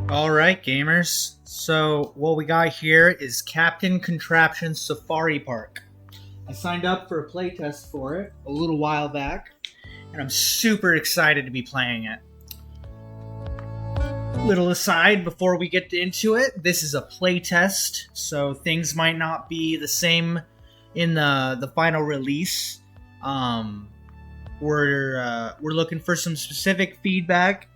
Alright, gamers. So, what we got here is Captain Contraptions Safari Park. I signed up for a playtest for it a little while back, and I'm super excited to be playing it. Little aside before we get into it, this is a playtest, so things might not be the same in the final release. We're looking for some specific feedback,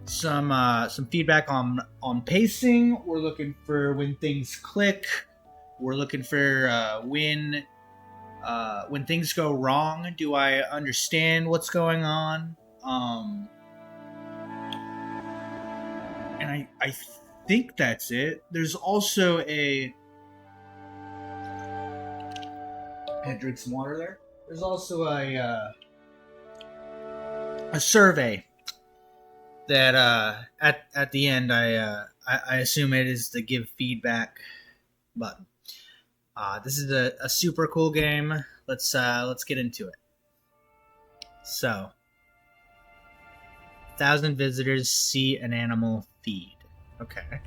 some feedback on pacing. We're looking for when things click. We're looking for when things go wrong. Do I understand what's going on? And I think that's it. There's also I had to drink some water there. There's also a survey that at the end I assume it is the give feedback button. This is a super cool game. Let's get into it. So, 1,000 visitors see an animal feed. Okay.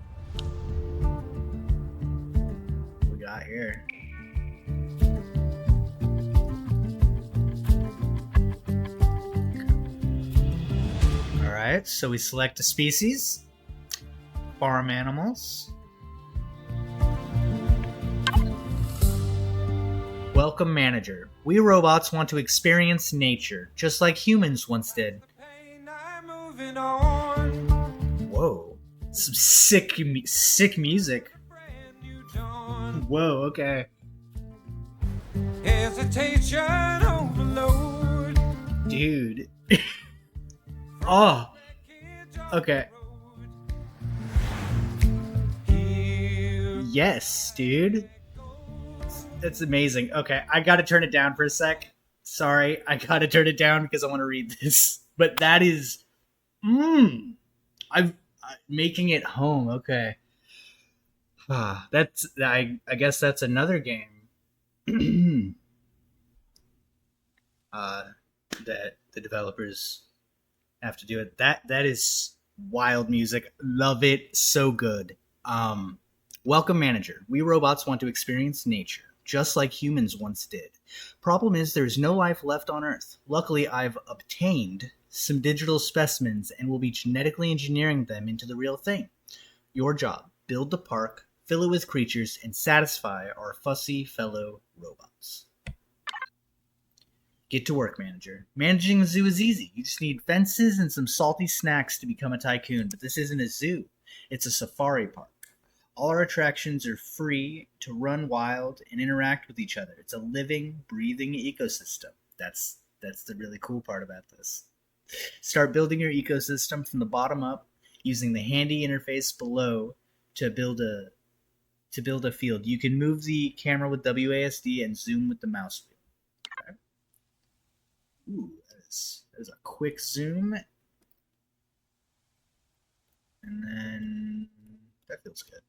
What we got here? Alright, so we select a species. Farm animals. Welcome, manager. We robots want to experience nature, just like humans once did. Whoa. Some sick music. Whoa, okay. Hesitation overload. Dude. Oh. Okay. Yes, dude. That's amazing. Okay, I gotta turn it down for a sec. Sorry, I gotta turn it down because I want to read this. But that is, I'm making it home. Okay, that's I guess that's another game that the developers have to do it. That is wild music. Love it. So good. Welcome, manager. We robots want to experience nature, just like humans once did. Problem is, there's no life left on Earth. Luckily, I've obtained some digital specimens and will be genetically engineering them into the real thing. Your job, build the park, fill it with creatures, and satisfy our fussy fellow robots. Get to work, manager. Managing a zoo is easy. You just need fences and some salty snacks to become a tycoon, but this isn't a zoo. It's a safari park. All our attractions are free to run wild and interact with each other. It's a living, breathing ecosystem. That's the really cool part about this. Start building your ecosystem from the bottom up using the handy interface below to build a field. You can move the camera with WASD and zoom with the mouse wheel. Okay. Ooh, that is a quick zoom. And then that feels good.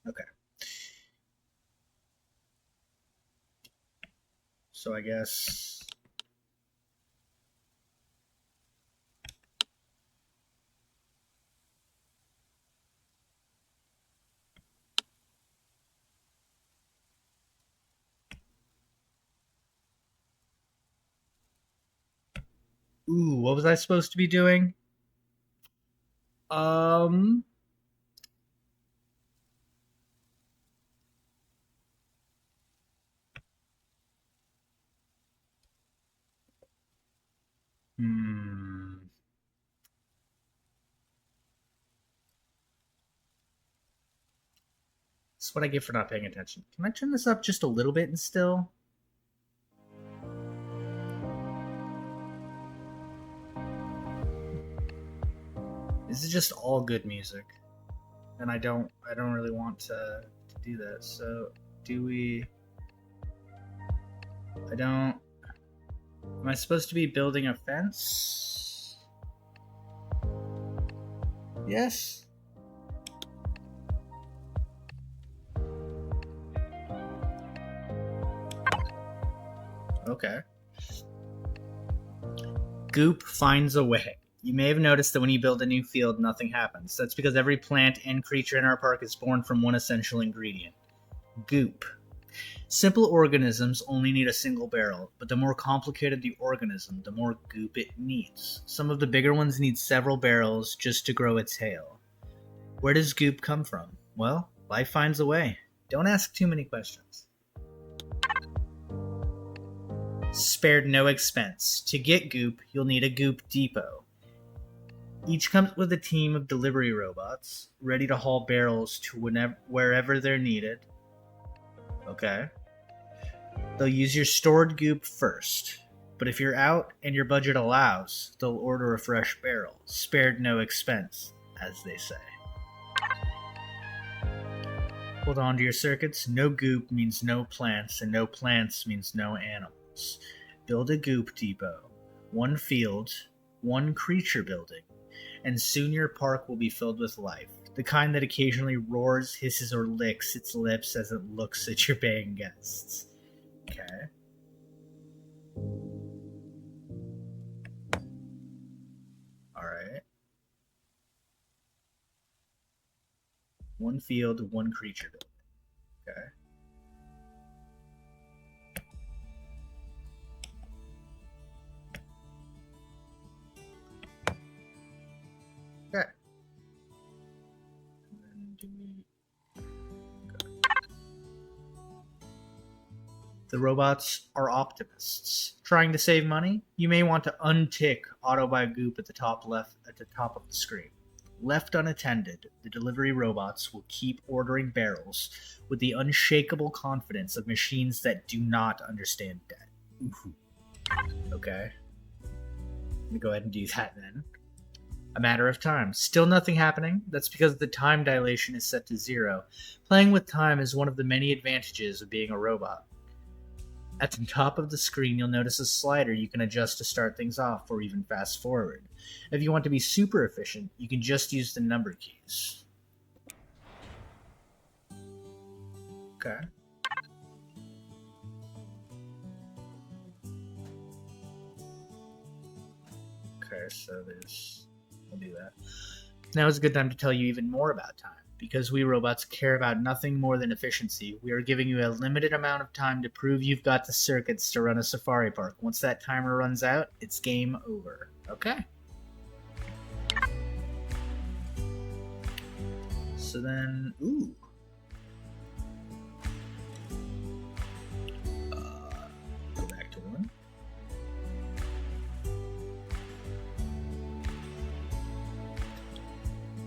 Okay. So I guess ooh, what was I supposed to be doing? Um Hmm. That's what I get for not paying attention. Can I turn this up just a little bit and still? This is just all good music. And I don't really want to do that. So do we I don't am I supposed to be building a fence? Yes. Okay. Goop finds a way. You may have noticed that when you build a new field, nothing happens. That's because every plant and creature in our park is born from one essential ingredient: goop. Simple organisms only need a single barrel, but the more complicated the organism, the more goop it needs. Some of the bigger ones need several barrels just to grow a tail. Where does goop come from? Well, life finds a way. Don't ask too many questions. Spared no expense. To get goop, you'll need a goop depot. Each comes with a team of delivery robots, ready to haul barrels to wherever they're needed. Okay. They'll use your stored goop first, but if you're out and your budget allows, they'll order a fresh barrel. Spared no expense, as they say. Hold on to your circuits. No goop means no plants, and no plants means no animals. Build a goop depot. One field, one creature building, and soon your park will be filled with life. The kind that occasionally roars, hisses, or licks its lips as it looks at your paying guests. Okay. Alright. One field, one creature building. Okay. Okay. The robots are optimists. Trying to save money? You may want to untick auto buy goop at the top left at the top of the screen. Left unattended, the delivery robots will keep ordering barrels with the unshakable confidence of machines that do not understand debt. Ooh. Okay. Let me go ahead and do that then. A matter of time. Still nothing happening? That's because the time dilation is set to 0. Playing with time is one of the many advantages of being a robot. At the top of the screen, you'll notice a slider you can adjust to start things off or even fast forward. If you want to be super efficient, you can just use the number keys. Okay. Okay, so I'll do that. Now is a good time to tell you even more about time. Because we robots care about nothing more than efficiency, we are giving you a limited amount of time to prove you've got the circuits to run a safari park. Once that timer runs out, it's game over. Okay? So then, ooh. Go back to 1.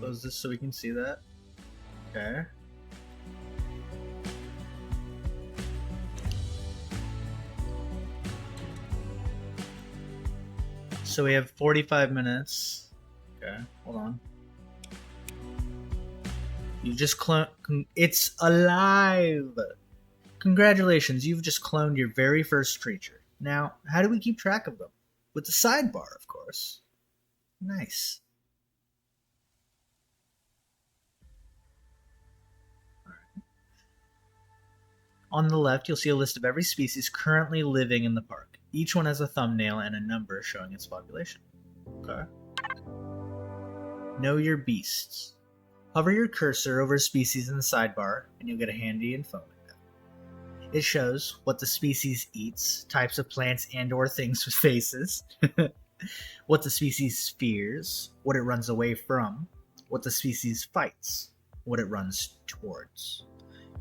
Close this so we can see that. Okay. So we have 45 minutes. Okay, hold on. You just it's alive! Congratulations, you've just cloned your very first creature. Now, how do we keep track of them? With the sidebar, of course. Nice. On the left, you'll see a list of every species currently living in the park. Each one has a thumbnail and a number showing its population. Okay. Know your beasts. Hover your cursor over a species in the sidebar, and you'll get a handy info window. It shows what the species eats, types of plants and or things with faces, what the species fears, what it runs away from, what the species fights, what it runs towards.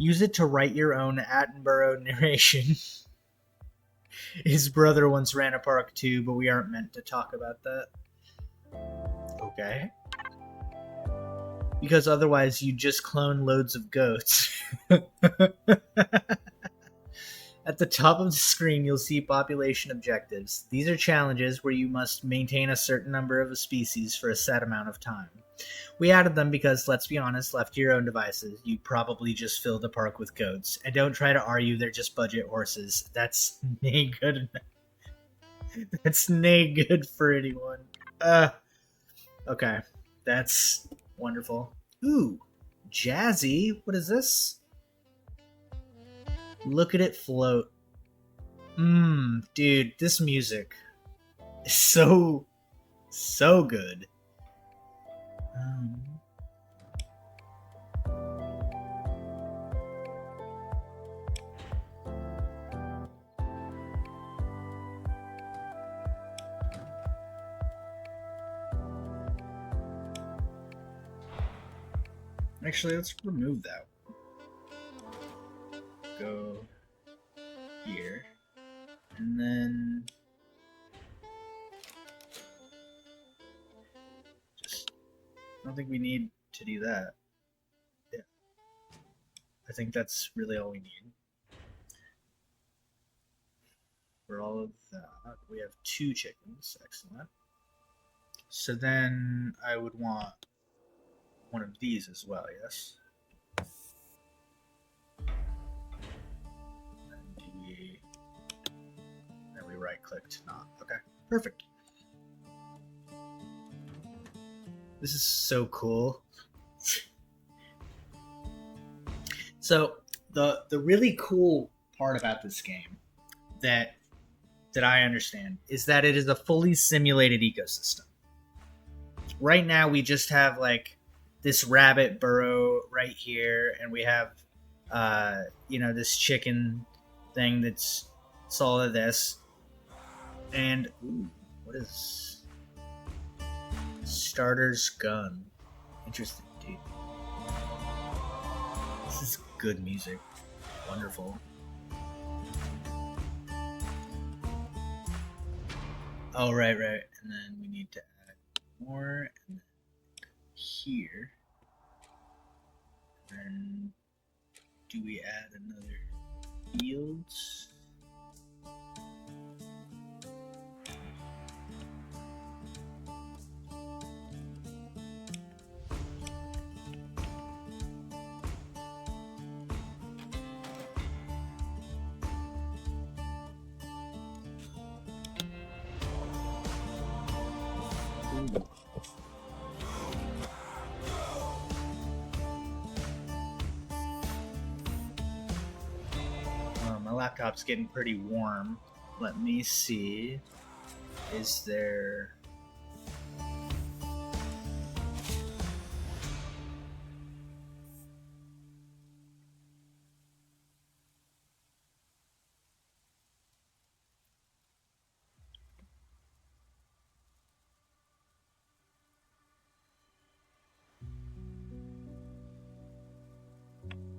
Use it to write your own Attenborough narration. His brother once ran a park too, but we aren't meant to talk about that. Okay. Because otherwise you just clone loads of goats. At the top of the screen, you'll see population objectives. These are challenges where you must maintain a certain number of a species for a set amount of time. We added them because, let's be honest, left to your own devices, you'd probably just fill the park with goats. And don't try to argue they're just budget horses. That's nae good. That's nae good for anyone. Okay. That's wonderful. Ooh, jazzy. What is this? Look at it float. Dude, this music is so So good. Actually, let's remove that. Go here. And then just, I don't think we need to do that. Yeah. I think that's really all we need. For all of that, we have 2 chickens. Excellent. So then I would want one of these as well, yes? Then we right click to not. Okay, perfect. This is so cool. So the really cool part about this game that I understand is that it is a fully simulated ecosystem. Right now we just have like this rabbit burrow right here, and we have this chicken thing that's all of this. And ooh, what is starter's gun? Interesting, dude. This is good music. Wonderful. Oh, right. And then we need to add more. And then here. And do we add another fields? My laptop's getting pretty warm. Let me see. Is there...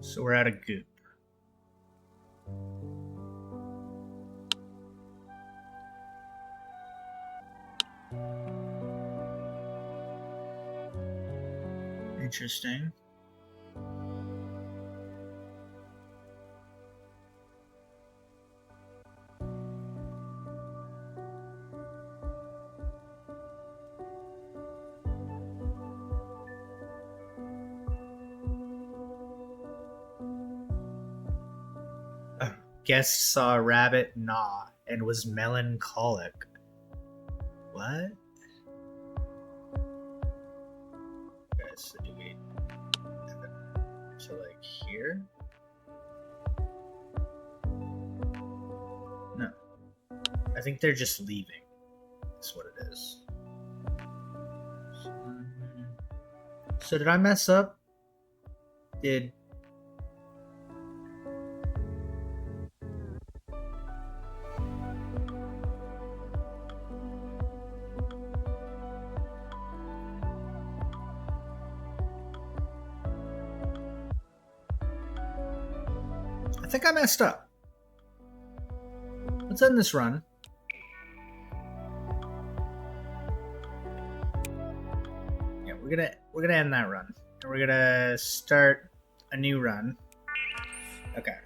So we're out of goop. Interesting. Guest saw a rabbit gnaw and was melancholic. What? Okay, so do we... So like here? No. I think they're just leaving. That's what it is. So did I mess up? Did... I think I messed up. Let's end this run. Yeah, we're gonna end that run. And we're gonna start a new run. Okay.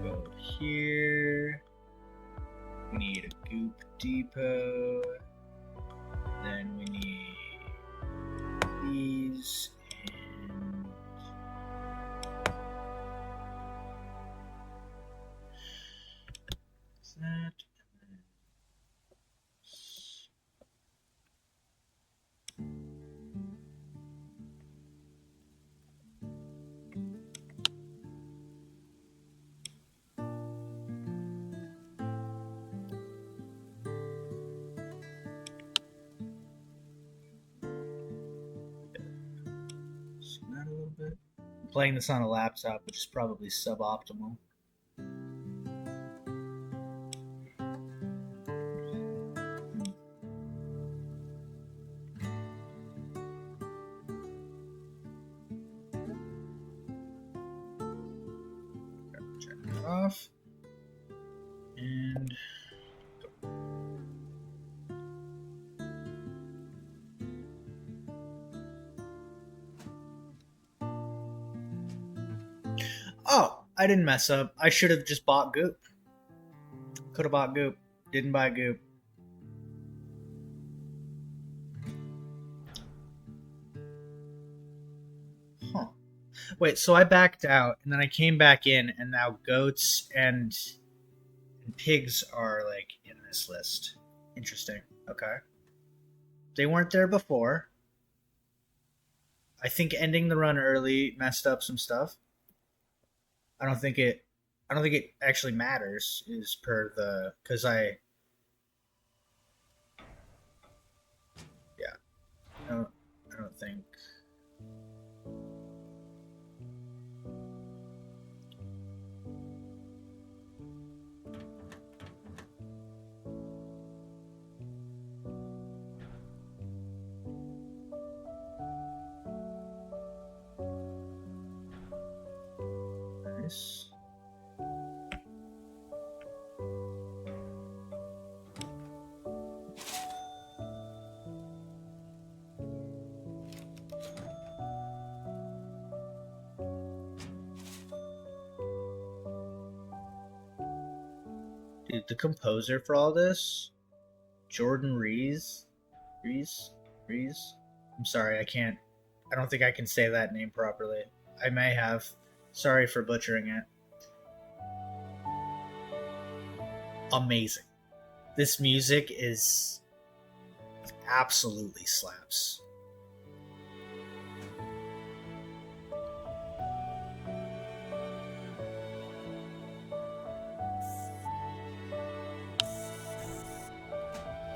Go here. We need a goop depot. Then we need these and that. a little bit. I'm playing this on a laptop, which is probably suboptimal. Turn it off. And oh, I didn't mess up. I should have just bought Goop. Could have bought Goop. Didn't buy Goop. Huh. Wait, so I backed out and then I came back in, and now goats and pigs are like in this list. Interesting. Okay. They weren't there before. I think ending the run early messed up some stuff. I don't think it actually matters is per the cuz yeah. I don't think nice. Dude, the composer for all this, Jordan Rees. I'm sorry, I don't think I can say that name properly. I may have. Sorry for butchering it. Amazing. This music is absolutely slaps.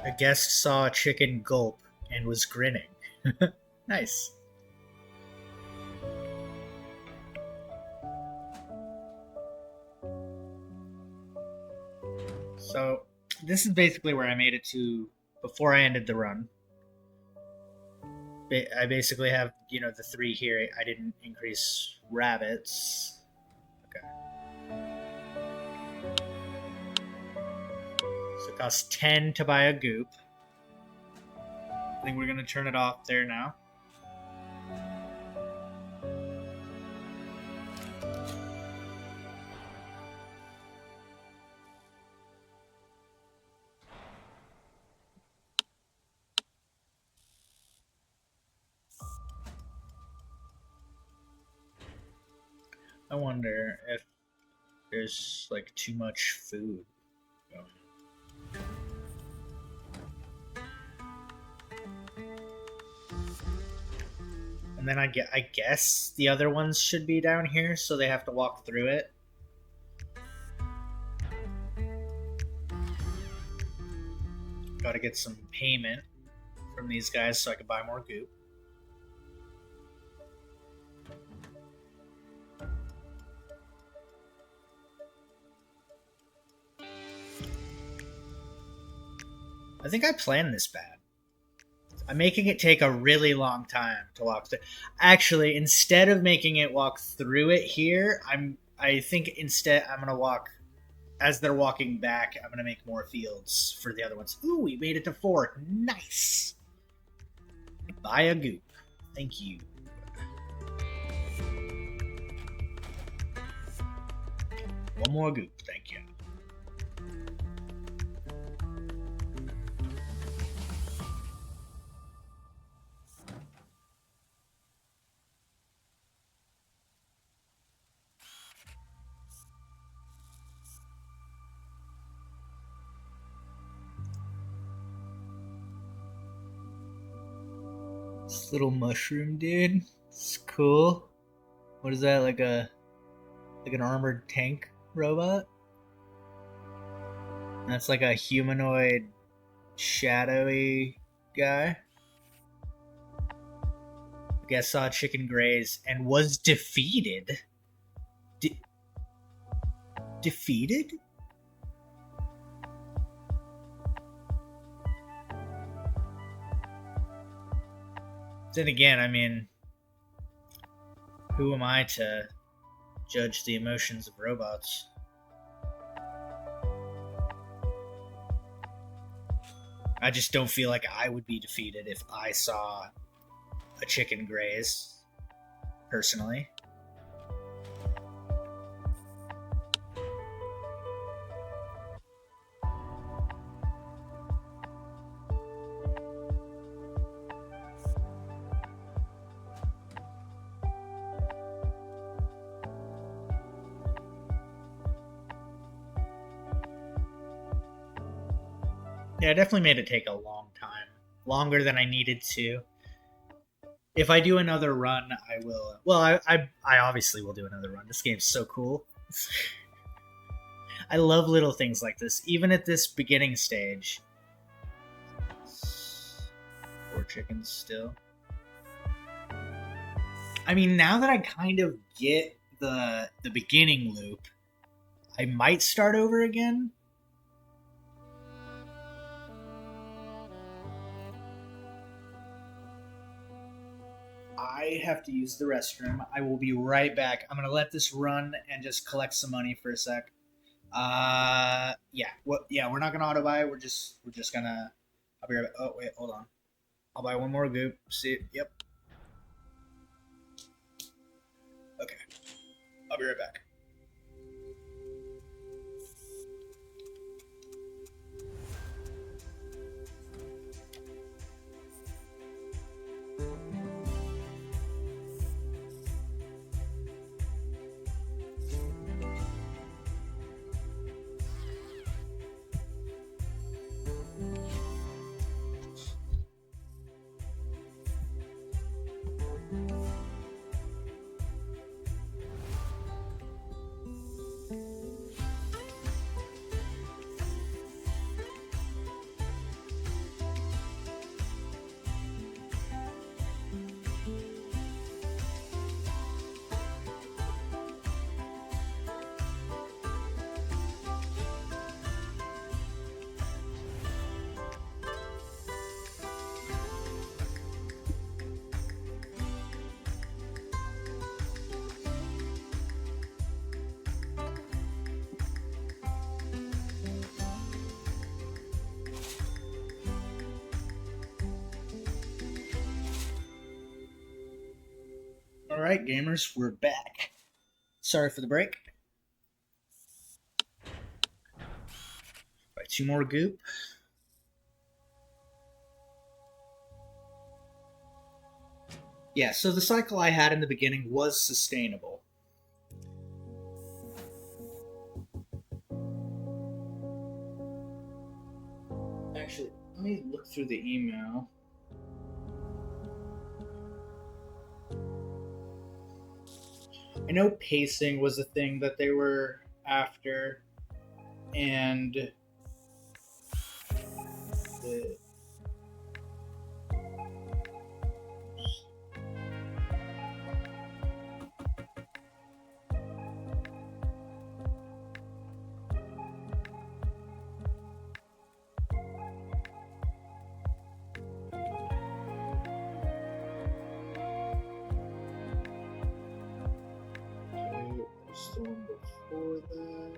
A guest saw a chicken gulp and was grinning. Nice. So, this is basically where I made it to before I ended the run. I basically have, the three here. I didn't increase rabbits. Okay. So it costs 10 to buy a goop. I think we're going to turn it off there now. I wonder if there's like too much food going. And then I guess the other ones should be down here, so they have to walk through it. Got to get some payment from these guys so I can buy more goop. I think I planned this bad. I'm making it take a really long time to walk through. Actually, instead of making it walk through it here, I think instead I'm gonna walk as they're walking back. I'm gonna make more fields for the other ones. Ooh, we made it to 4. Nice. Buy a goop. Thank you. One more goop. Thank you. This little mushroom dude. It's cool. What is that? Like an armored tank robot? That's like a humanoid shadowy guy. I guess saw a chicken graze and was defeated. Defeated? Then again, I mean, who am I to judge the emotions of robots? I just don't feel like I would be defeated if I saw a chicken graze, personally. Yeah, it definitely made it take a long time. Longer than I needed to. If I do another run, I will. Well, I obviously will do another run. This game's so cool. I love little things like this, even at this beginning stage. 4 chickens still. I mean, now that I kind of get the beginning loop, I might start over again. I have to use the restroom. I will be right back. I'm gonna let this run and just collect some money for a sec. Yeah. What? Yeah, we're not gonna auto buy. We're just gonna. I'll be right back. Oh wait, hold on. I'll buy one more goop. See. Yep. Okay. I'll be right back. All right, gamers, we're back. Sorry for the break. Right, 2 more goop. Yeah, so the cycle I had in the beginning was sustainable. Actually, let me look through the email. I know pacing was a thing that they were after, and the the one before that.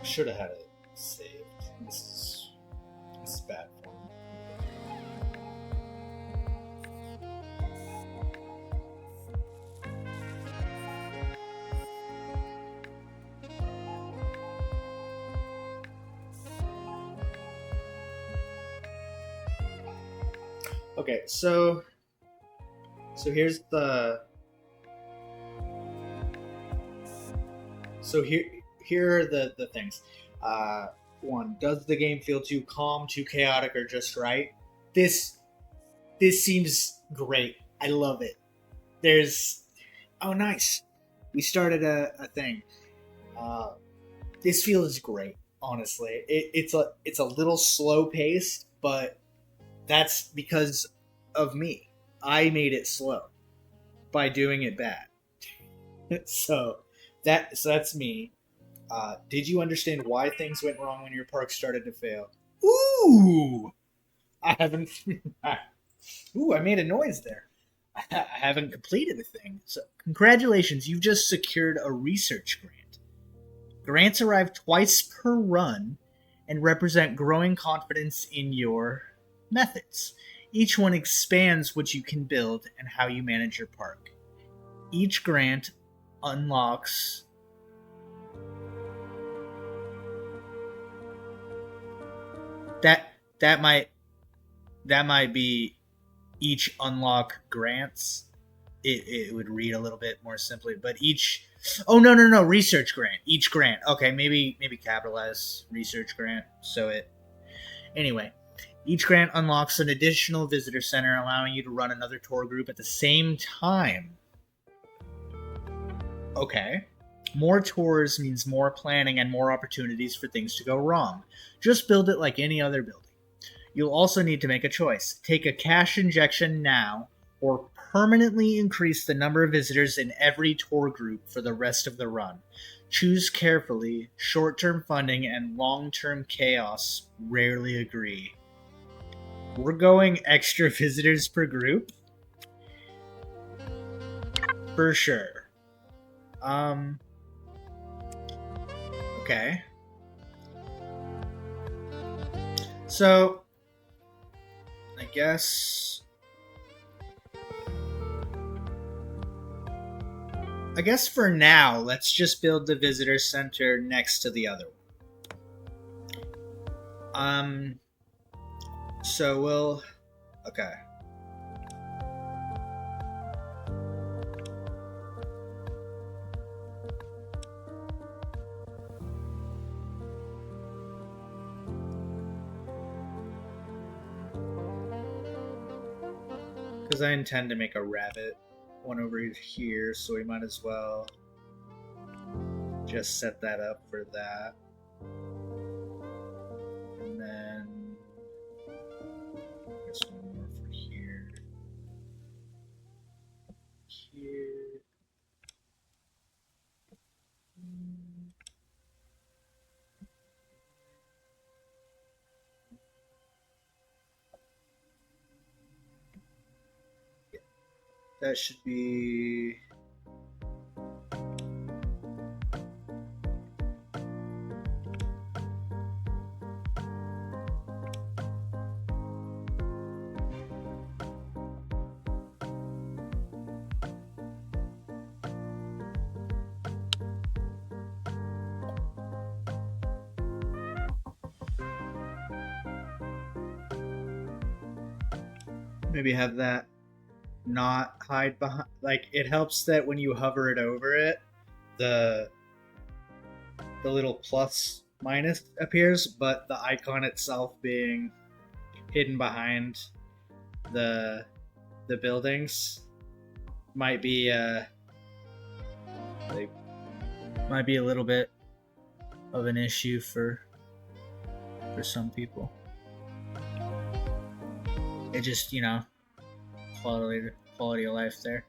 Should have had it saved. This is bad form. Okay, so here's the here are the things. One, does the game feel too calm, too chaotic, or just right? This This seems great. I love it. There's oh nice. We started a thing. Uh, this feels great. Honestly, it's a little slow paced, but that's because of me. I made it slow by doing it bad. so so that's me. Did you understand why things went wrong when your park started to fail? Ooh, I haven't. Ooh, I made a noise there. I haven't completed a thing. So, congratulations, you've just secured a research grant. Grants arrive twice per run and represent growing confidence in your methods. Each one expands what you can build and how you manage your park. Each grant unlocks that that might be each unlock grants. It would read a little bit more simply, but each oh no research grant, each grant, okay, maybe capitalize research grant so it anyway, each grant unlocks an additional visitor center, allowing you to run another tour group at the same time. Okay, more tours means more planning and more opportunities for things to go wrong. Just build it like any other building. You'll also need to make a choice. Take a cash injection now, or permanently increase the number of visitors in every tour group for the rest of the run. Choose carefully. Short-term funding and long-term chaos rarely agree. We're going extra visitors per group? For sure. Okay. So, I guess for now, let's just build the visitor center next to the other one. So we'll okay. Because I intend to make a rabbit one over here, so we might as well just set that up for that. And then there's one more for here. Here. That should be maybe have that not hide behind, like it helps that when you hover it over it, the little plus minus appears, but the icon itself being hidden behind the buildings might be like might be a little bit of an issue for some people. It just, quality of life there.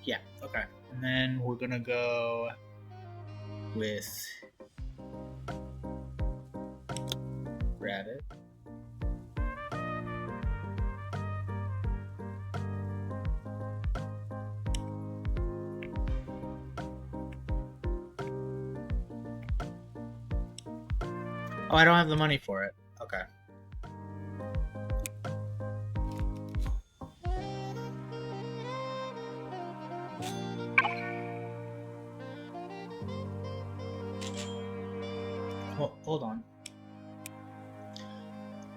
Yeah, okay. And then we're gonna go with rabbit. Oh, I don't have the money for it. Okay. Hold on.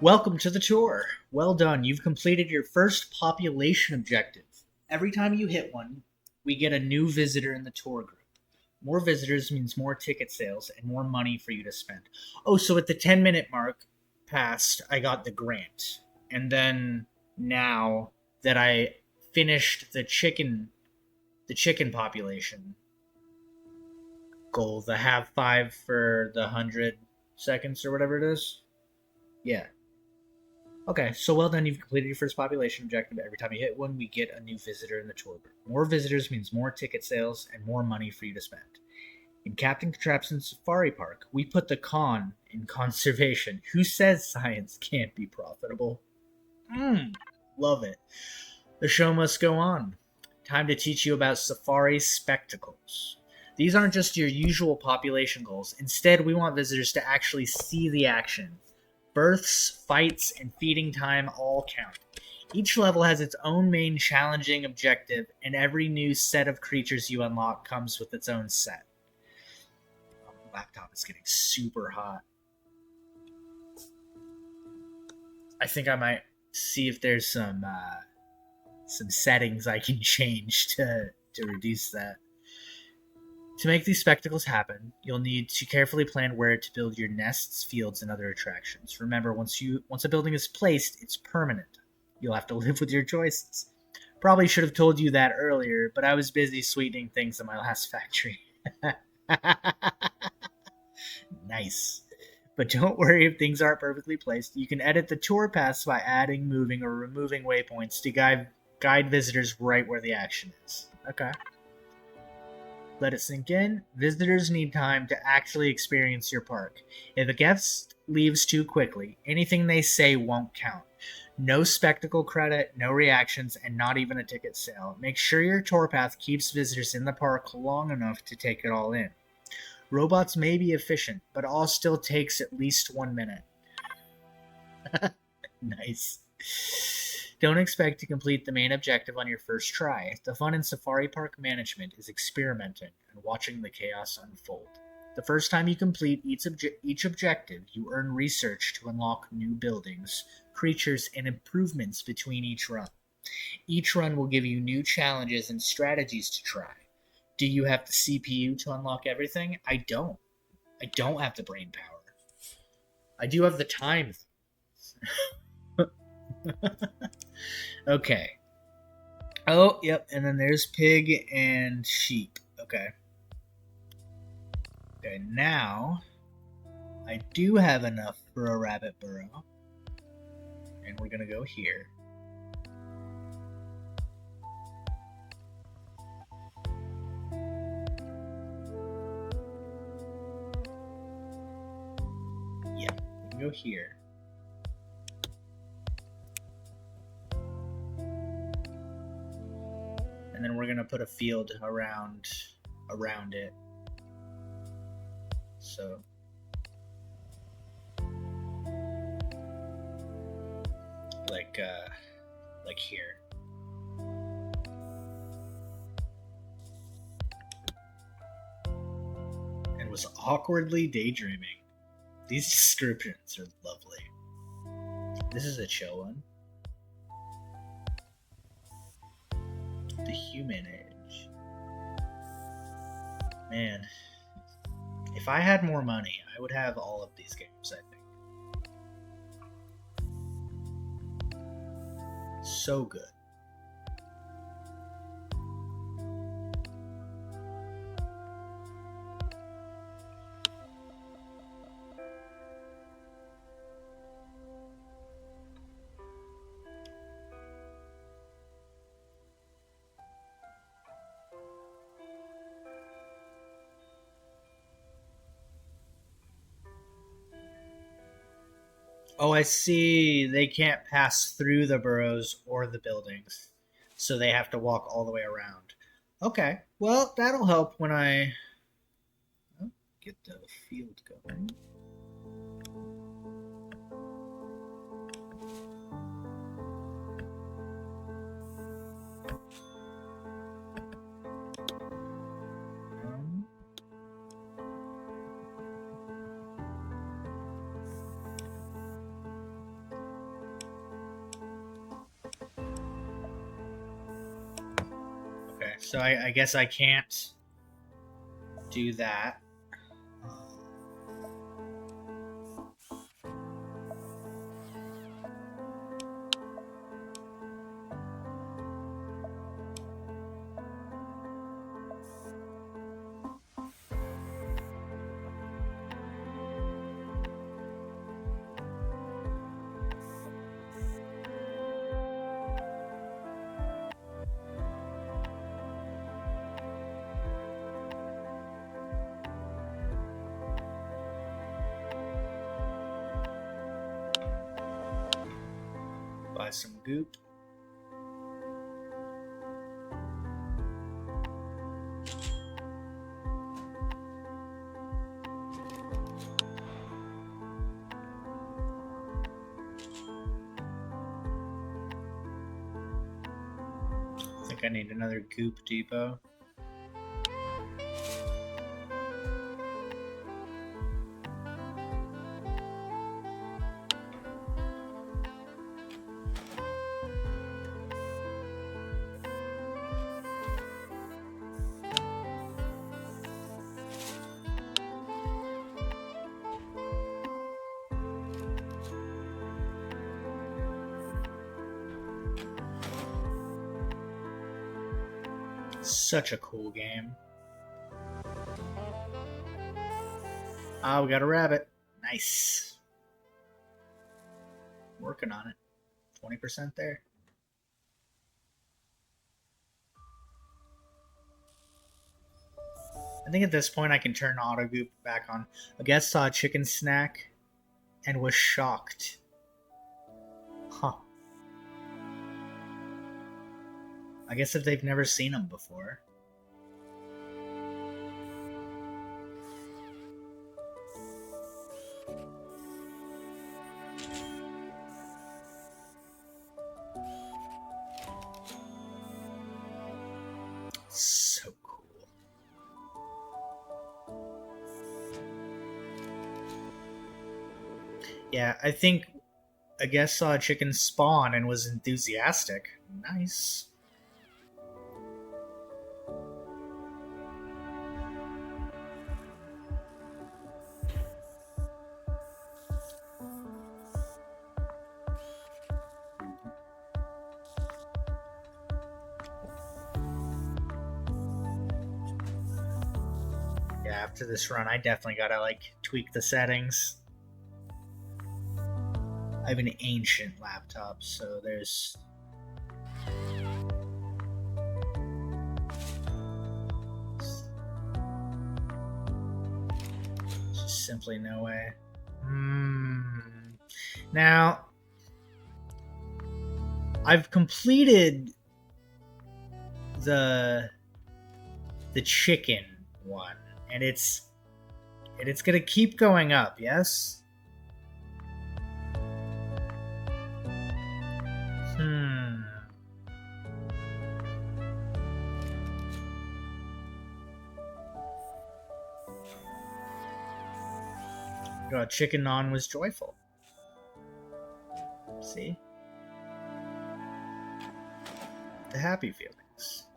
Welcome to the tour. Well done. You've completed your first population objective. Every time you hit one, we get a new visitor in the tour group. More visitors means more ticket sales and more money for you to spend. Oh, so at the 10-minute mark, passed, I got the grant. And then now that I finished the chicken population goal, the have 5 for the 100 seconds or whatever it is. Yeah. Okay, so well done. You've completed your first population objective. Every time you hit one, we get a new visitor in the tour group. More visitors means more ticket sales and more money for you to spend. In Captain Contraptions Safari Park, we put the con in conservation. Who says science can't be profitable? Love it. The show must go on. Time to teach you about safari spectacles. These aren't just your usual population goals. Instead, we want visitors to actually see the action. Births, fights, and feeding time all count. Each level has its own main challenging objective, and every new set of creatures you unlock comes with its own set. Oh, the laptop is getting super hot. I think I might see if there's some settings I can change to reduce that. To make these spectacles happen, you'll need to carefully plan where to build your nests, fields, and other attractions. Remember, once a building is placed, it's permanent. You'll have to live with your choices. Probably should have told you that earlier, but I was busy sweetening things in my last factory. Nice. But don't worry if things aren't perfectly placed. You can edit the tour paths by adding, moving, or removing waypoints to guide visitors right where the action is. Okay. Let it sink in. Visitors need time to actually experience your park. If a guest leaves too quickly, anything they say won't count. No spectacle credit, no reactions, and not even a ticket sale. Make sure your tour path keeps visitors in the park long enough to take it all in. Robots may be efficient, but all still takes at least 1 minute. Nice. Don't expect to complete the main objective on your first try. The fun in Safari Park management is experimenting and watching the chaos unfold. The first time you complete each objective, you earn research to unlock new buildings, creatures, and improvements between each run. Each run will give you new challenges and strategies to try. Do you have the CPU to unlock everything? I don't. I don't have the brain power. I do have the time. Okay. Oh, yep. And then there's pig and sheep. Okay. Okay, now I do have enough for a rabbit burrow. And we're going to go here. Yeah, we can go here. And then we're going to put a field around it. So like here. And was awkwardly daydreaming. These descriptions are lovely. This is a chill one. The human age. Man, if I had more money, I would have all of these games, I think. So good. Oh, I see. They can't pass through the burrows or the buildings, so they have to walk all the way around. Okay, well, that'll help when I get the field going. So I guess I can't do that. buy some goop. I think I need another goop depot. Such a cool game. Ah, we got a rabbit. Nice. Working on it. 20% there. I think at this point I can turn auto goop back on. A guest saw a chicken snack and was shocked. Huh. I guess if they've never seen them before. So cool. Yeah, I think a guest saw a chicken spawn and was enthusiastic. Nice. Yeah, after this run, I definitely gotta tweak the settings. I have an ancient laptop, so there's just simply no way. Now, I've completed the chicken one, and it's gonna keep going up. Yes. Chicken naan was joyful. See? The happy feelings.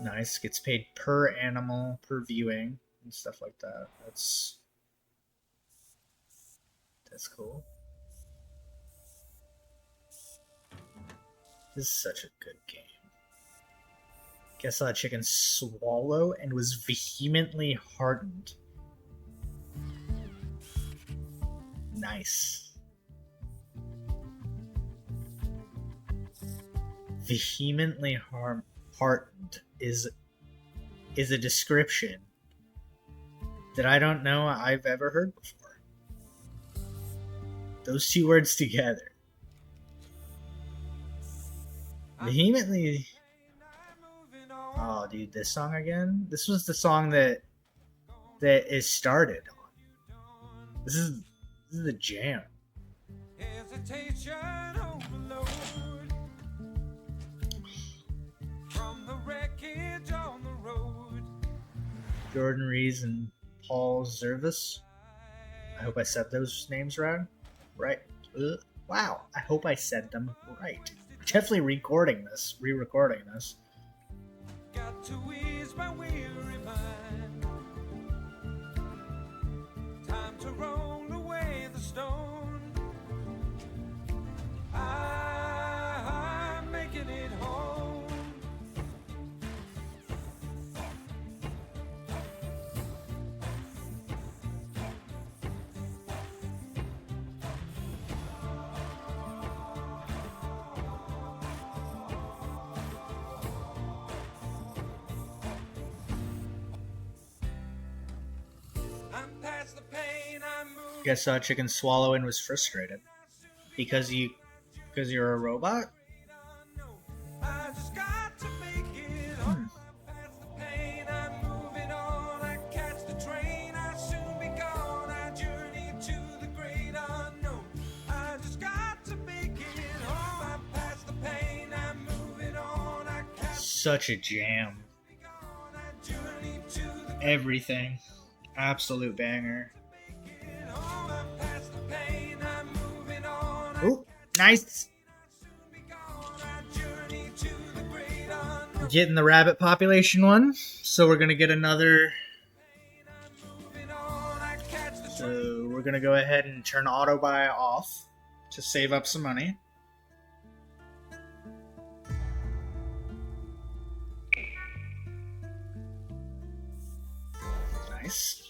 Nice. Gets paid per animal, per viewing, and stuff like that. That's cool. This is such a good game. Guess I saw a chicken swallow and was vehemently heartened. Nice. Vehemently heartened is a description that I don't know I've ever heard before. Those two words together. Vehemently. Oh, dude, this song again? This was the song that it started on. This is the jam. Hesitation overload from the wreckage on the road. Jordan Rees and Paul Zervis. I hope I said those names right. Wow, I hope I said them right. Definitely re-recording this. Got to ease my weary mind. Time to roll away the stone. I'm making it home. Guess Chicken Swallow and was frustrated because you're a robot. Such a jam. Everything. Absolute banger. Ooh, nice. Getting the rabbit population one. So we're going to get another. So we're going to go ahead and turn auto buy off to save up some money. Nice.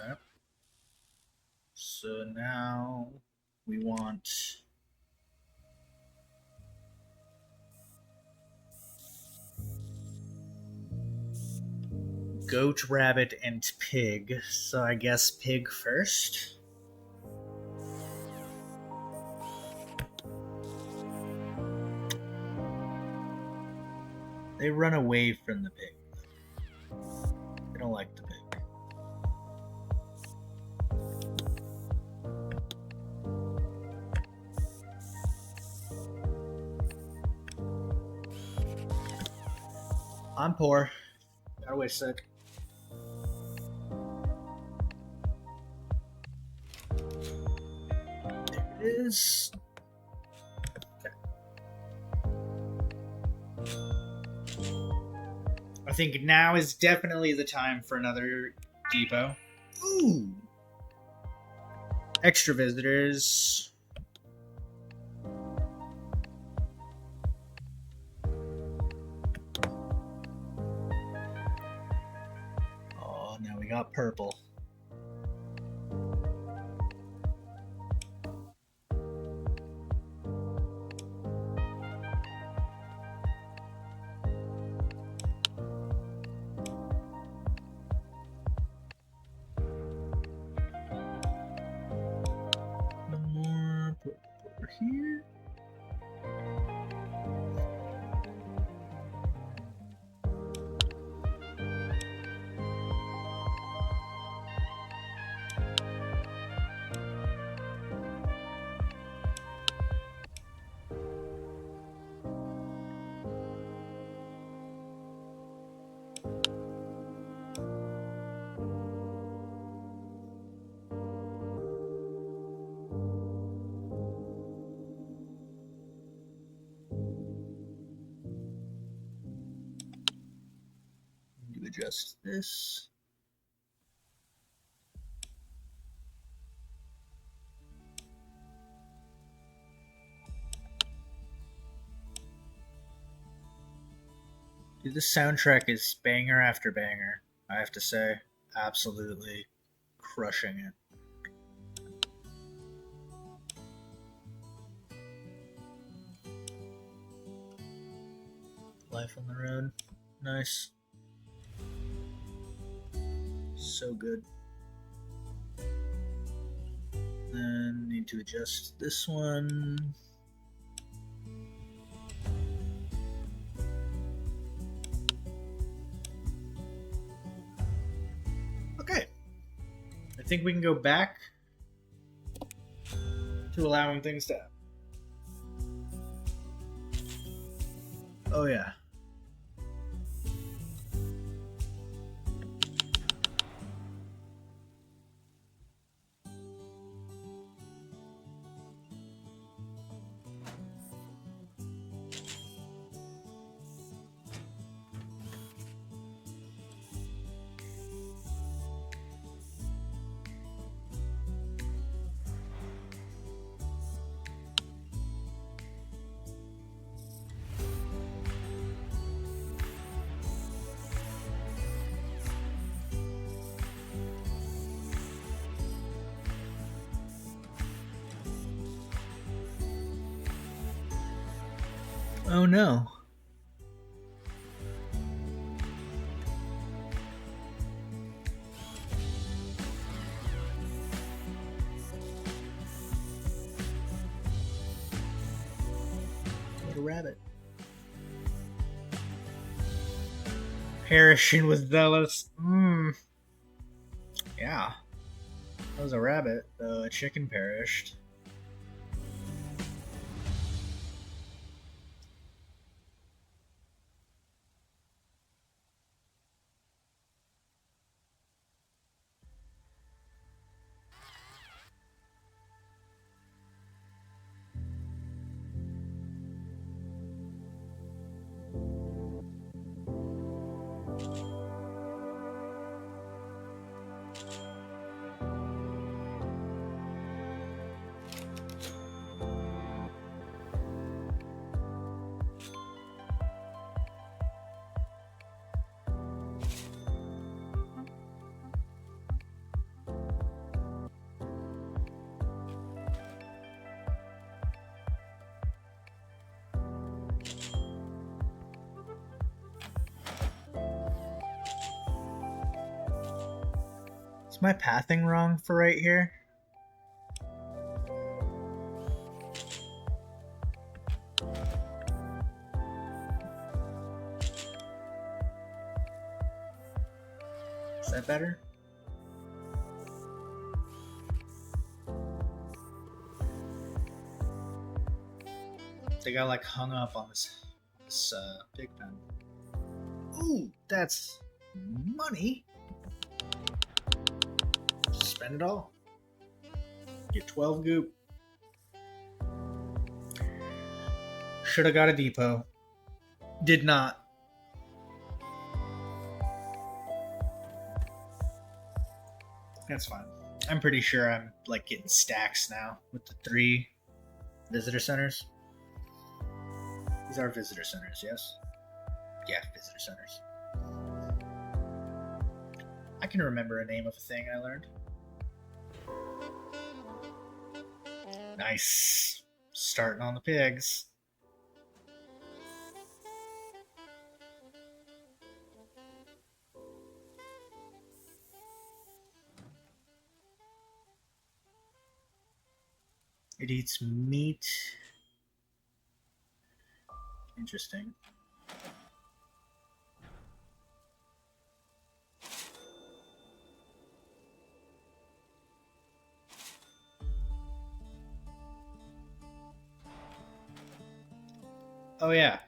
Okay. So now we want goat, rabbit, and pig. So I guess pig first. They run away from the pig. They don't like the pig. I'm poor. Gotta wait a sec. There it is. Okay. I think now is definitely the time for another depot. Ooh. Extra visitors. Oh, now we got purple. Here. Adjust this. Dude, this soundtrack is banger after banger, I have to say. Absolutely crushing it. Life on the road. Nice. So good. Then need to adjust this one. Okay. I think we can go back to allowing things to happen. Oh yeah. Oh no. Little rabbit. Perishing with zealous. Yeah. That was a rabbit. The chicken perished. Is my pathing wrong for right here? Is that better? They got like hung up on this pig pen. Ooh, that's money. Spend it all. Get 12 goop. Should have got a depot. Did not. That's fine. I'm pretty sure I'm like getting stacks now with the 3 visitor centers. These are visitor centers, yes? Yeah, visitor centers. I can remember a name of a thing I learned. Nice. Starting on the pigs. It eats meat. Interesting. Oh yeah.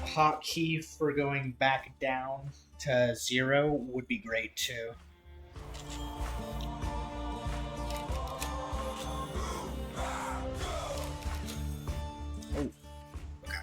Hotkey for going back down to 0 would be great too. Oh, okay.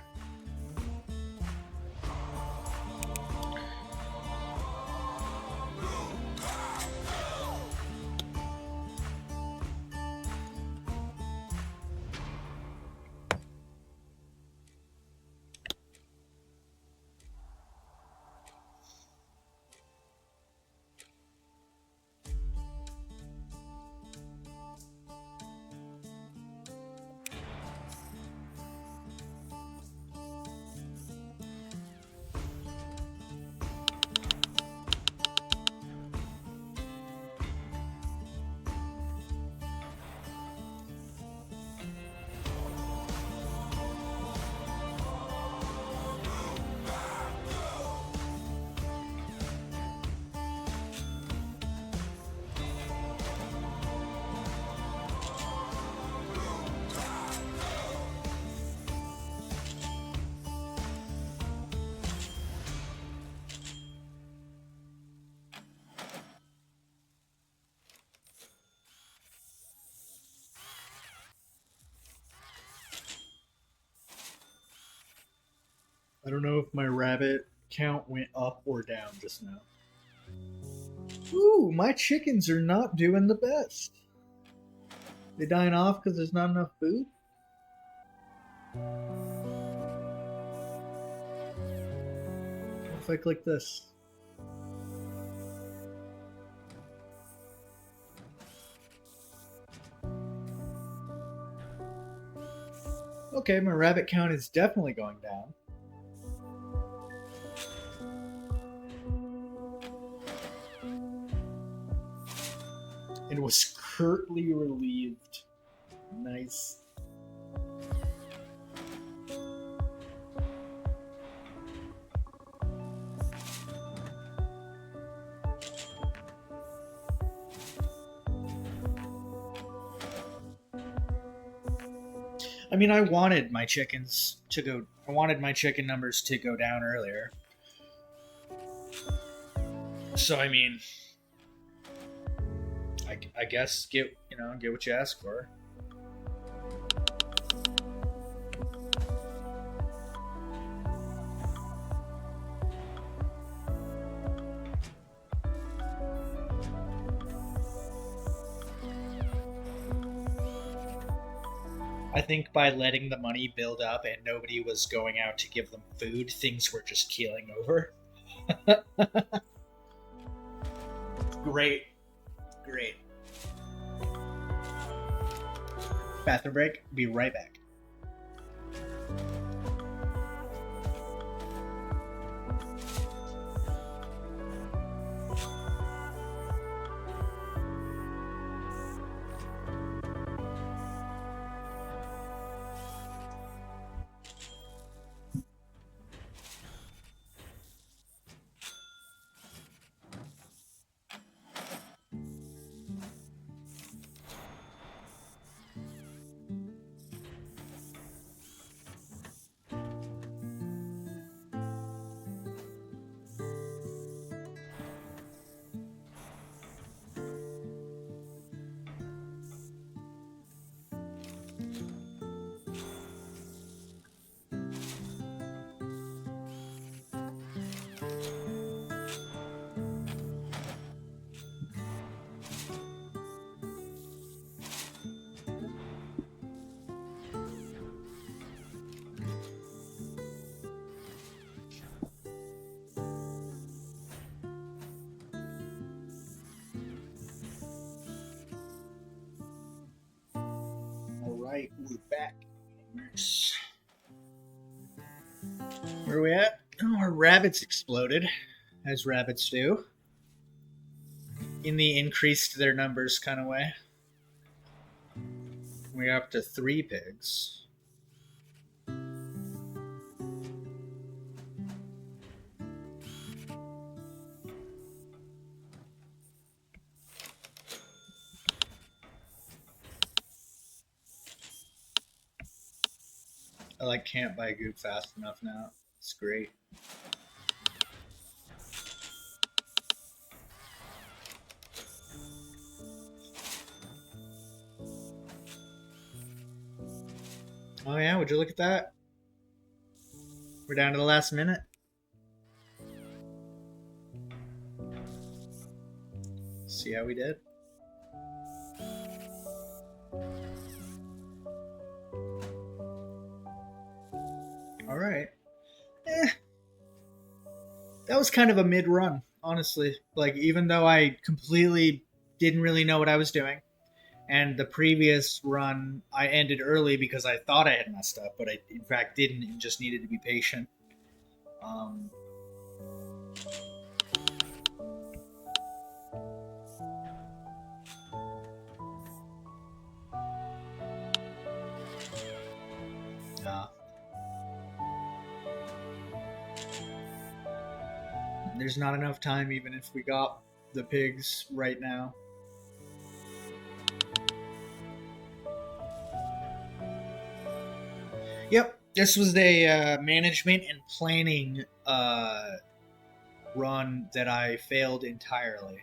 I don't know if my rabbit count went up or down just now. Ooh, my chickens are not doing the best. They dying off because there's not enough food? What if I click this? Okay, my rabbit count is definitely going down. It was curtly relieved. Nice. I mean, I wanted my chicken numbers to go down earlier. So I mean, I guess get what you ask for. I think by letting the money build up and nobody was going out to give them food, things were just keeling over. Great. Great. Bathroom break. Be right back. Alright, we're back. Where are we at? Oh, our rabbits exploded, as rabbits do. In the increased their numbers kind of way. We're up to 3 pigs. I can't buy goop fast enough now. It's great. Oh yeah, would you look at that? We're down to the last minute. See how we did? Alright. That was kind of a mid-run, honestly. Even though I completely didn't really know what I was doing, and the previous run I ended early because I thought I had messed up, but I in fact didn't, and just needed to be patient. There's not enough time even if we got the pigs right now. Yep, this was a management and planning run that I failed entirely.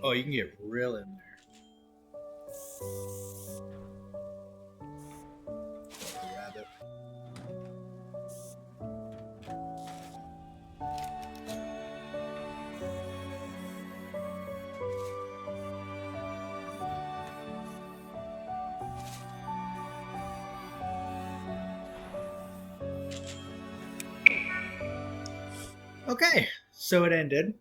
Oh, you can get real in there. Rabbit. Okay, so it ended.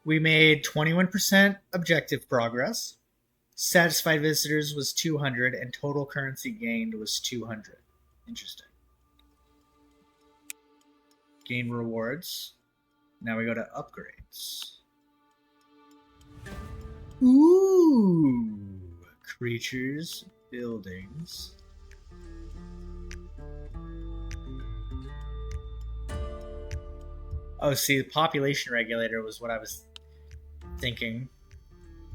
We made 21% objective progress. Satisfied visitors was 200, and total currency gained was 200. Interesting. Gain rewards. Now we go to upgrades. Ooh! Creatures, buildings. Oh, see, the population regulator was what I was thinking.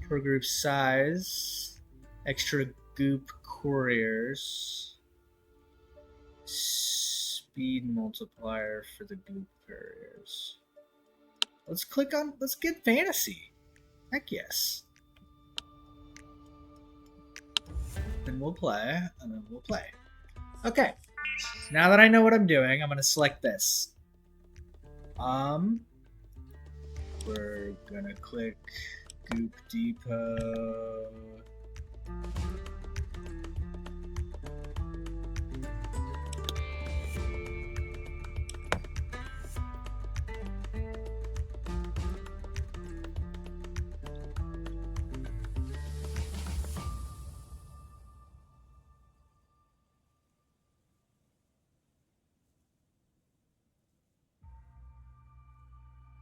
Tour group size. Extra goop couriers. Speed multiplier for the goop couriers. Let's get fantasy. Heck yes. Then we'll play, and then we'll play. Okay. Now that I know what I'm doing, I'm going to select this. We're going to click Goop Depot.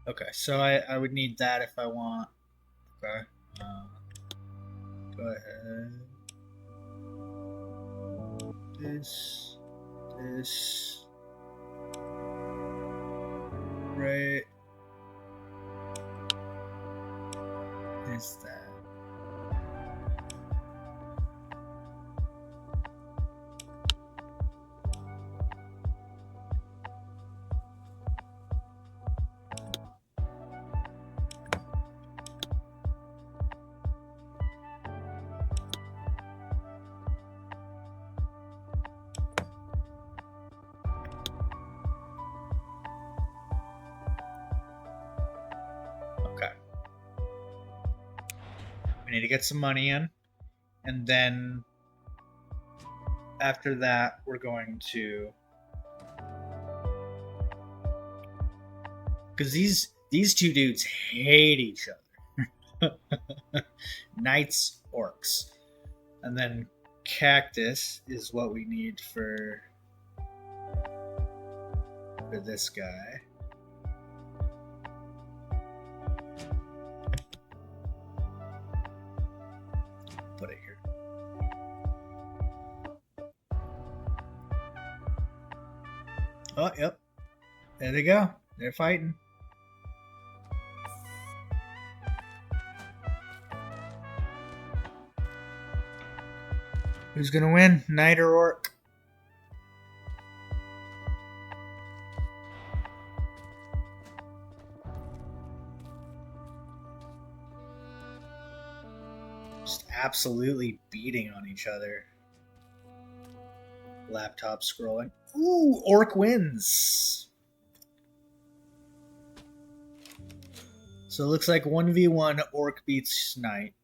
Okay, so I would need that if I want. Okay. Go ahead. This. Right. Is that. We need to get some money in, and then after that, we're going to, because these two dudes hate each other. Knights, orcs, and then cactus is what we need for this guy. Put it here. Oh, yep. There they go. They're fighting. Who's gonna win? Knight or orc? Just absolutely beating on each other. Laptop scrolling. Ooh, orc wins. So it looks like 1v1 orc beats knight.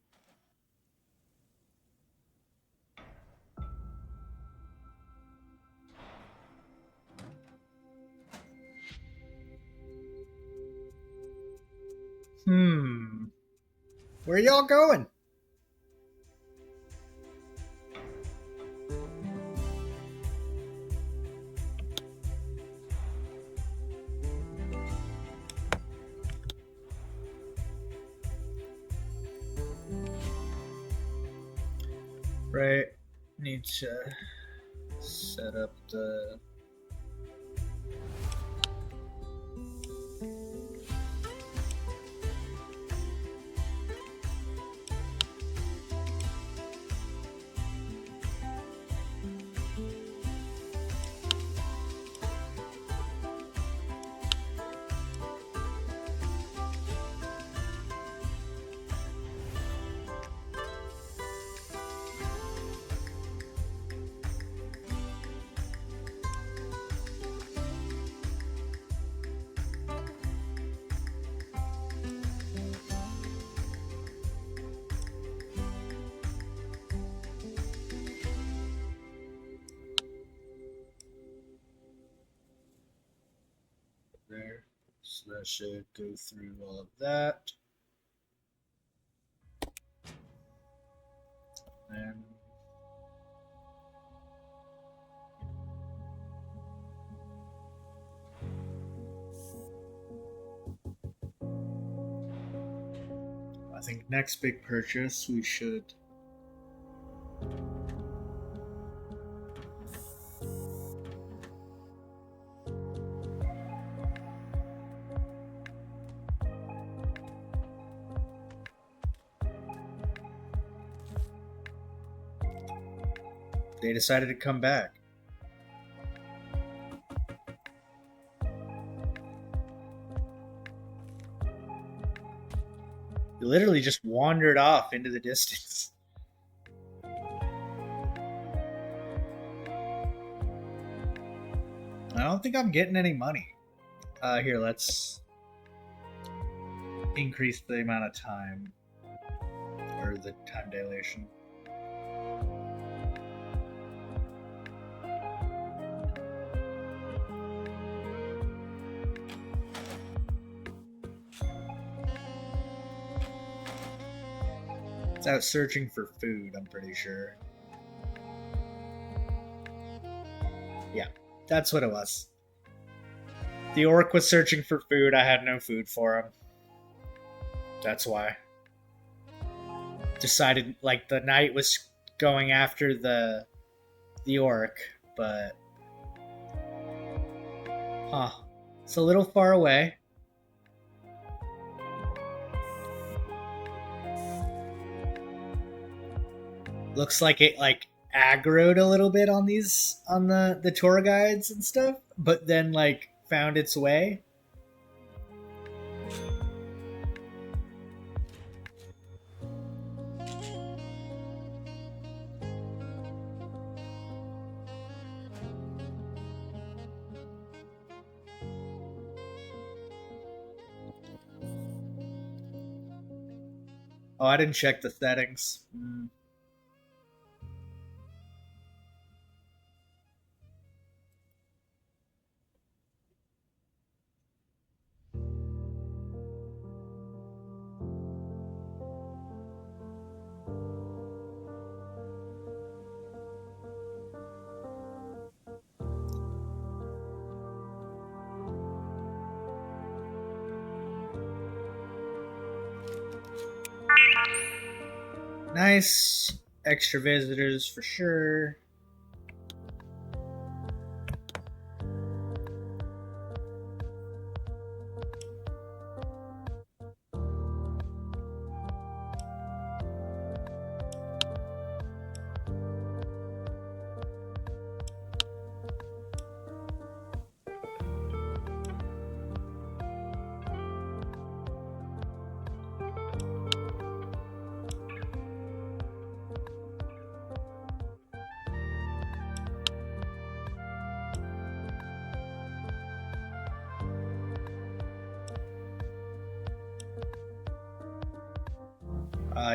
Where y'all going? Right. Need to set up the So that should go through all of that. And I think next big purchase we should they decided to come back. They literally just wandered off into the distance. I don't think I'm getting any money. Here, let's increase the amount of time, or the time dilation. It's out searching for food, I'm pretty sure. Yeah, that's what it was. The orc was searching for food. I had no food for him. That's why. Decided, like, the knight was going after the orc, but it's a little far away. Looks like it like aggroed a little bit on the tour guides and stuff, but then like found its way. Oh, I didn't check the settings. Nice. Extra visitors for sure.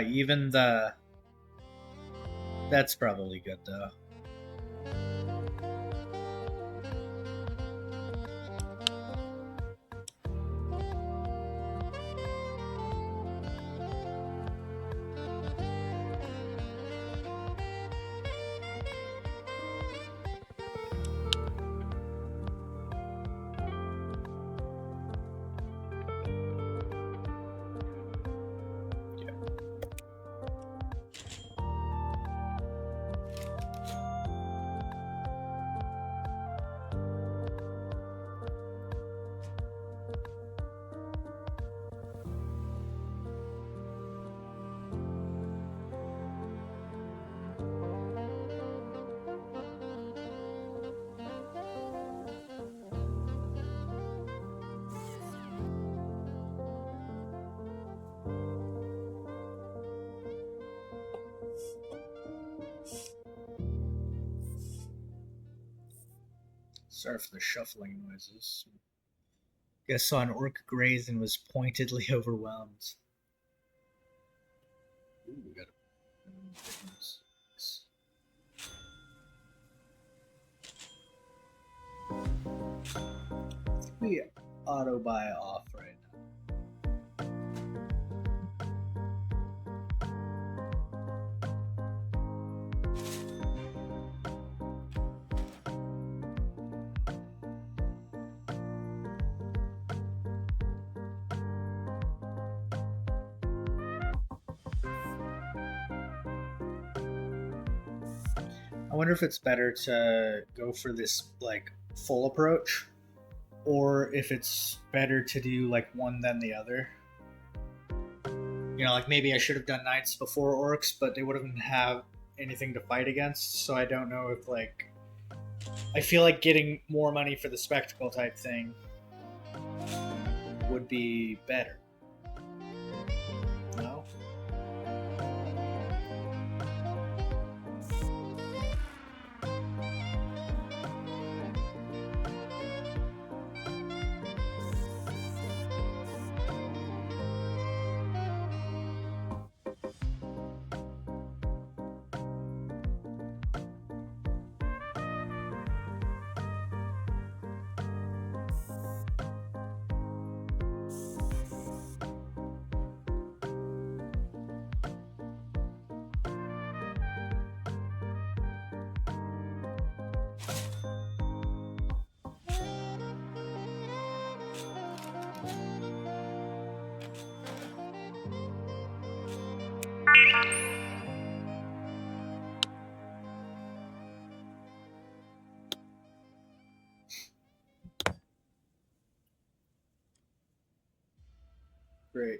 Even the... That's probably good, though. Sorry for the shuffling noises. Guess saw an orc graze and was pointedly overwhelmed. Ooh, we got we auto buy off I wonder if it's better to go for this like full approach, or if it's better to do like one then the other. You know, like maybe I should have done knights before orcs, but they wouldn't have anything to fight against. So I don't know if like I feel like getting more money for the spectacle type thing would be better. No. Great.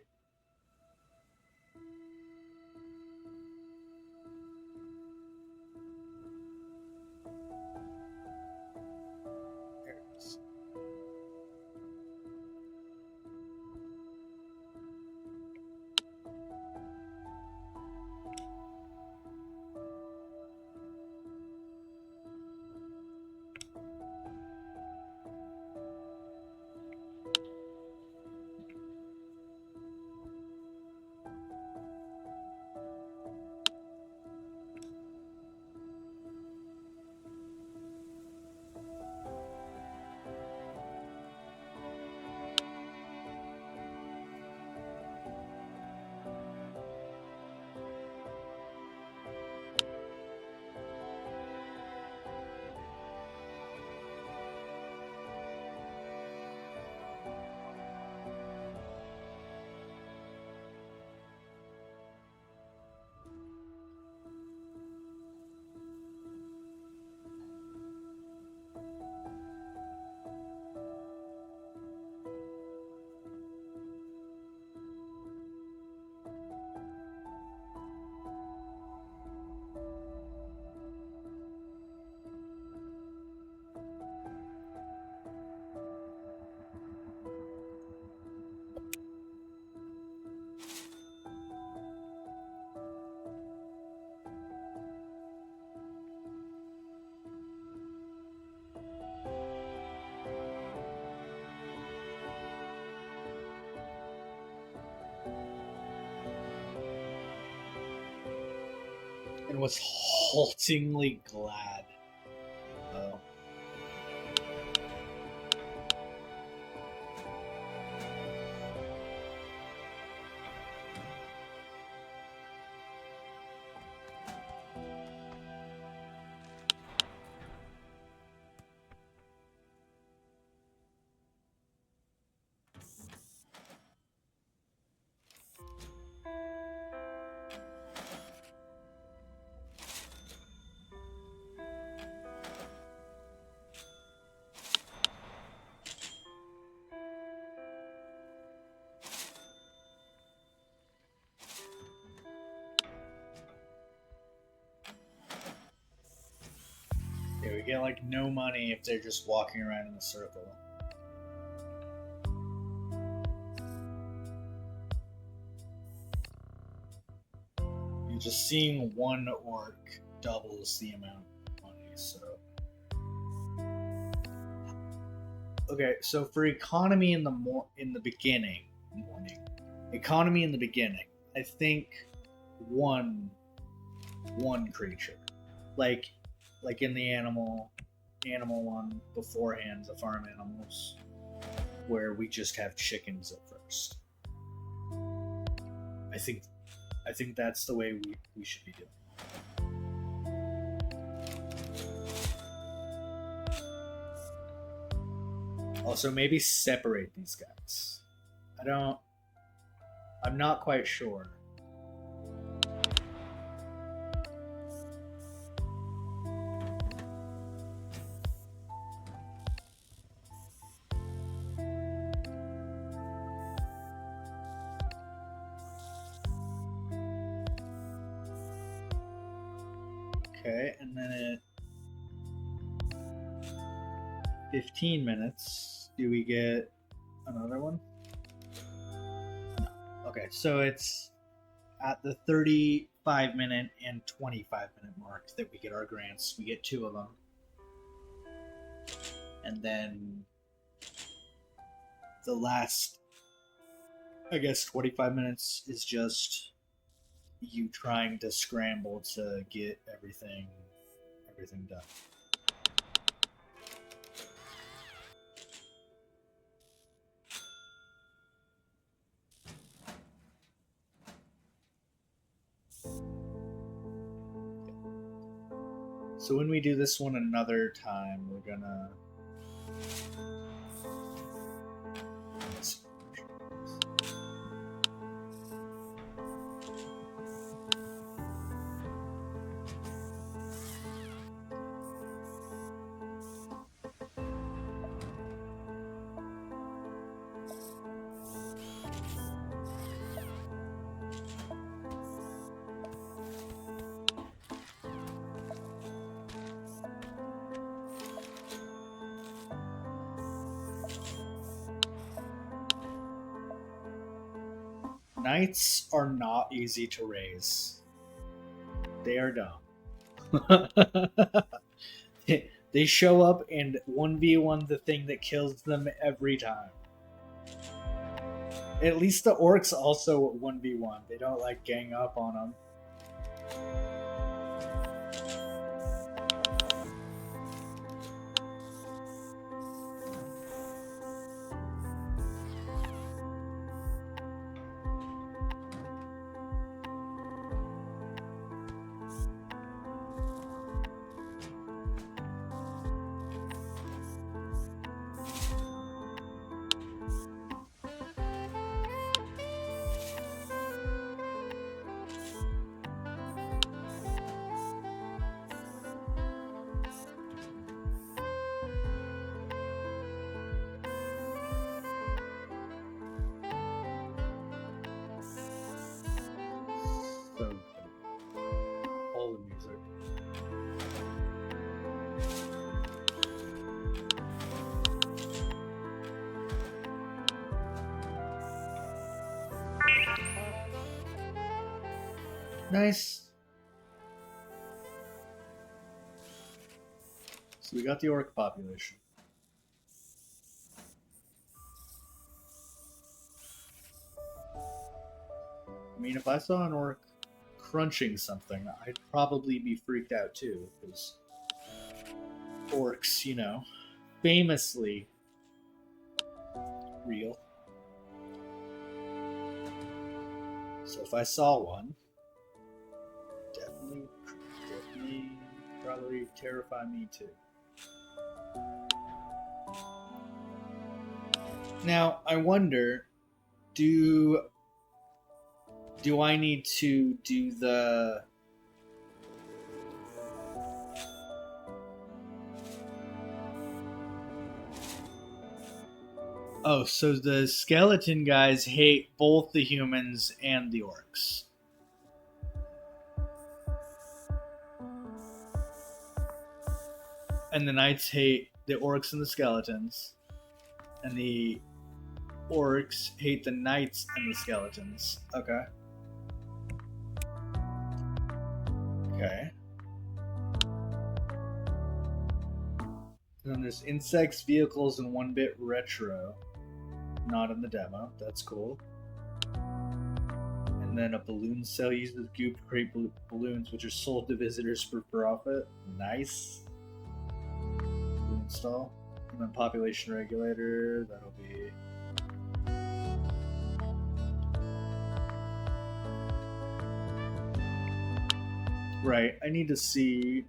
There it is. And was haltingly glad. Oh. Yeah, we get like no money if they're just walking around in a circle. And just seeing one orc doubles the amount of money, so. Okay, so for economy in the beginning, economy in the beginning, I think one creature, like in the animal one beforehand, the farm animals, where we just have chickens at first. I think that's the way we should be doing. Also, maybe separate these guys. I'm not quite sure. Okay, and then at 15 minutes, do we get another one? No. Okay, so it's at the 35-minute and 25-minute mark that we get our grants. We get 2 of them. And then the last, I guess, 25 minutes is just you trying to scramble to get everything done. So when we do this one another time, we're gonna. Knights are not easy to raise. They are dumb. They show up and 1v1 the thing that kills them every time. At least the orcs also 1v1. They don't like gang up on them. So, all the music. Nice. So we got the orc population. I mean, if I saw an orc crunching something, I'd probably be freaked out too, because orcs, famously real. So if I saw one, definitely probably terrify me too. Now, I wonder, do I need to do the... Oh, so the skeleton guys hate both the humans and the orcs. And the knights hate the orcs and the skeletons. And the orcs hate the knights and the skeletons. Okay. Okay. And then there's insects, vehicles, and 1-bit retro. Not in the demo. That's cool. And then a balloon cell uses goop to create balloons, which are sold to visitors for profit. Nice. Install. And then population regulator. That'll be... Right. I need to see...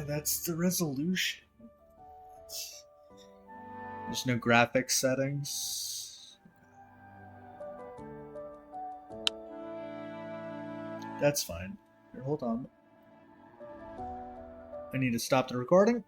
That's the resolution. There's no graphics settings. That's fine. Here, hold on. I need to stop the recording.